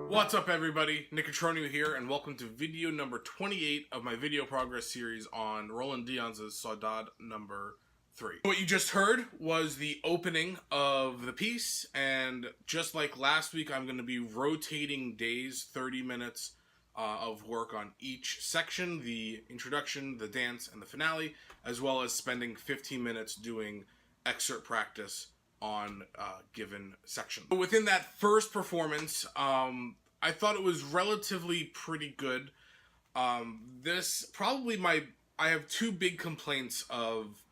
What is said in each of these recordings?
What's up everybody, Cutroneo here, and welcome to video number 28 of my video progress series on Roland Dyens Saudade No. 3. What you just heard was the opening of the piece, and just like last week, I'm going to be rotating days, 30 minutes of work on each section, the introduction, the dance, and the finale, as well as spending 15 minutes doing excerpt practice on given section. Within that first performance, I thought it was relatively pretty good. This probably I have two big complaints of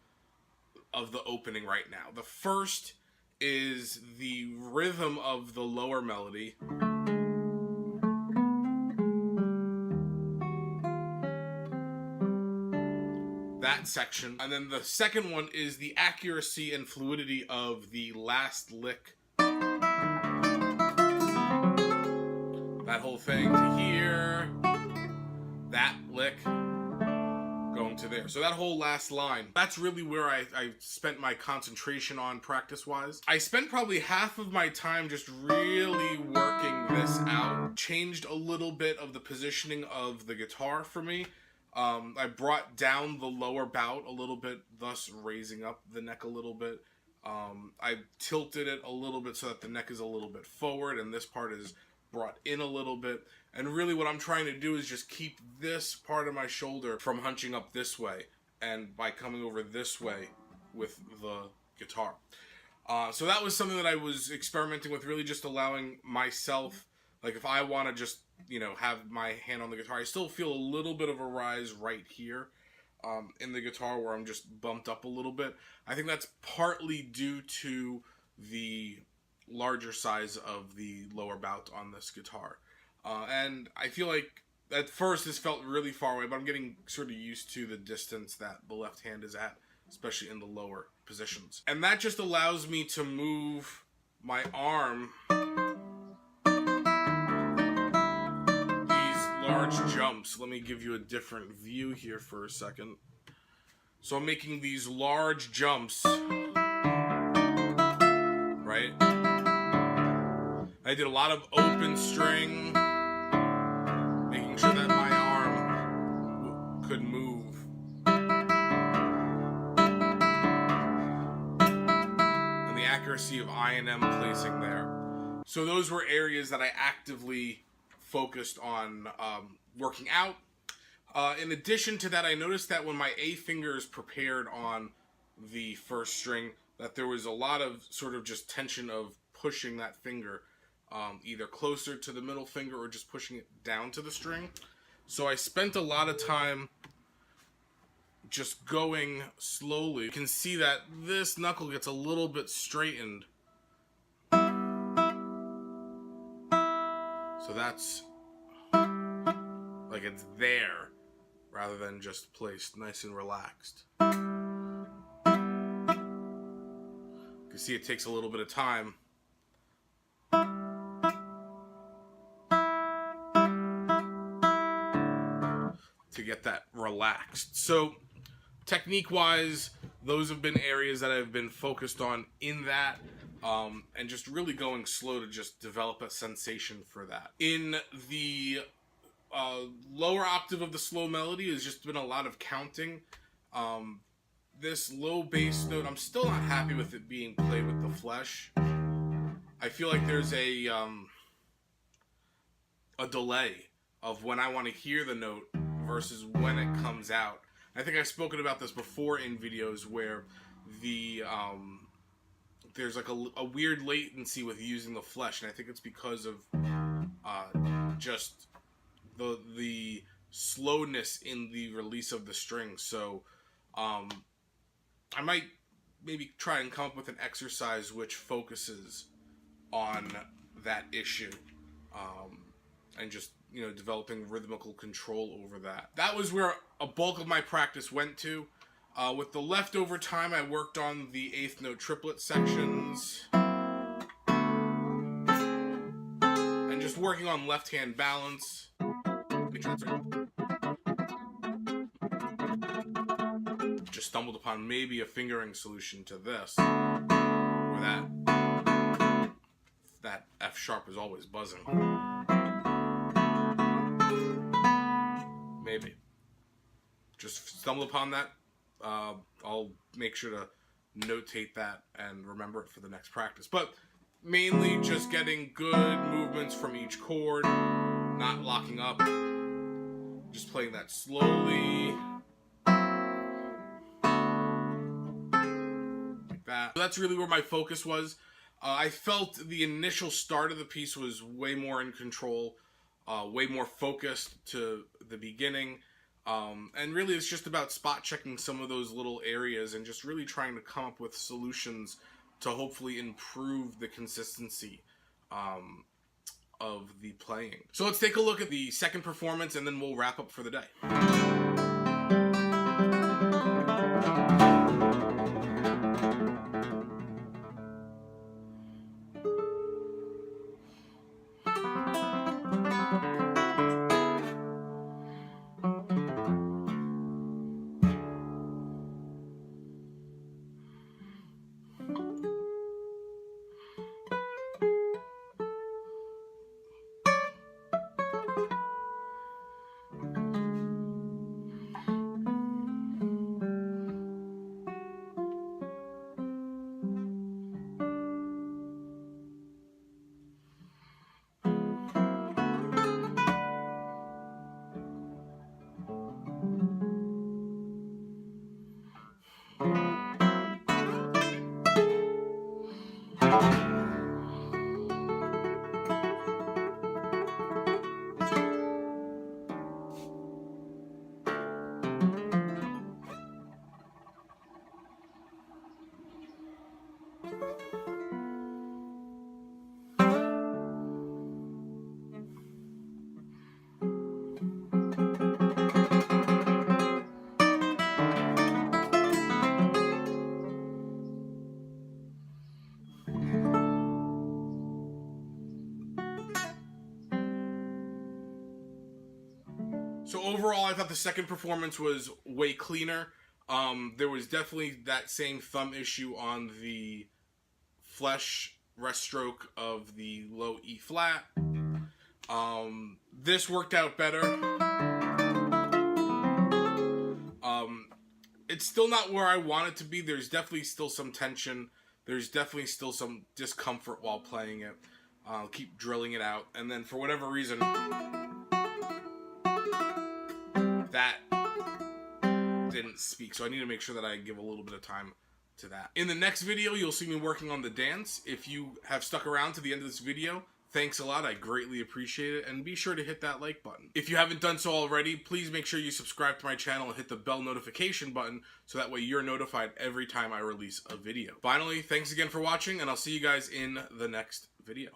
the opening right now. The first is the rhythm of the lower melody. That section. And then the second one is the accuracy and fluidity of the last lick. That whole thing to here, that lick, going to there. So that whole last line, that's really where I spent my concentration on practice-wise. I spent probably half of my time just really working this out. Changed a little bit of the positioning of the guitar for me. I brought down the lower bout a little bit, thus raising up the neck a little bit. I tilted it a little bit so that the neck is a little bit forward, and this part is brought in a little bit. And really what I'm trying to do is just keep this part of my shoulder from hunching up this way, and by coming over this way with the guitar. So that was something that I was experimenting with, really just allowing myself, like if I want to just, you know, have my hand on the guitar, I still feel a little bit of a rise right here in the guitar where I'm just bumped up a little bit. I think that's partly due to the larger size of the lower bout on this guitar. And I feel like at first this felt really far away, but I'm getting sort of used to the distance that the left hand is at, especially in the lower positions. And that just allows me to move my arm large jumps. Let me give you a different view here for a second. So I'm making these large jumps, right? I did a lot of open string, making sure that my arm could move. And the accuracy of I and M placing there. So those were areas that I actively focused on working out. In addition to that, I noticed that when my A finger is prepared on the first string, that there was a lot of sort of just tension of pushing that finger either closer to the middle finger or just pushing it down to the string. So I spent a lot of time just going slowly. You can see that this knuckle gets a little bit straightened. So that's like it's there rather than just placed nice and relaxed. You can see it takes a little bit of time. To get that relaxed. So technique-wise, those have been areas that I've been focused on in that. And just really going slow to just develop a sensation for that. In the lower octave of the slow melody has just been a lot of counting. This low bass note, I'm still not happy with it being played with the flesh. I feel like there's a delay of when I want to hear the note versus when it comes out. I think I've spoken about this before in videos where the there's like a weird latency with using the flesh, and I think it's because of just the slowness in the release of the string. So I might maybe try and come up with an exercise which focuses on that issue, and just, you know, developing rhythmical control over that. That was where a bulk of my practice went to. With the leftover time, I worked on the 8th note triplet sections. And just working on left-hand balance. Just stumbled upon maybe a fingering solution to this, where that F sharp is always buzzing. maybe. Just stumbled upon that. I'll make sure to notate that and remember it for the next practice. But mainly just getting good movements from each chord, not locking up, just playing that slowly, like that. So that's really where my focus was. I felt the initial start of the piece was way more in control, way more focused to the beginning. And really it's just about spot checking some of those little areas and just really trying to come up with solutions to hopefully improve the consistency of the playing. So let's take a look at the second performance and then we'll wrap up for the day. So overall, I thought the second performance was way cleaner. There was definitely that same thumb issue on the flesh rest stroke of the low E flat. This worked out better. It's still not where I want it to be. There's definitely still some tension. There's definitely still some discomfort while playing it. I'll keep drilling it out. And then for whatever reason, that didn't speak. So I need to make sure that I give a little bit of time to that. In the next video, you'll see me working on the dance. If you have stuck around to the end of this video, thanks a lot. I greatly appreciate it. And be sure to hit that like button. If you haven't done so already, please make sure you subscribe to my channel and hit the bell notification button so that way you're notified every time I release a video. Finally, thanks again for watching, and I'll see you guys in the next video.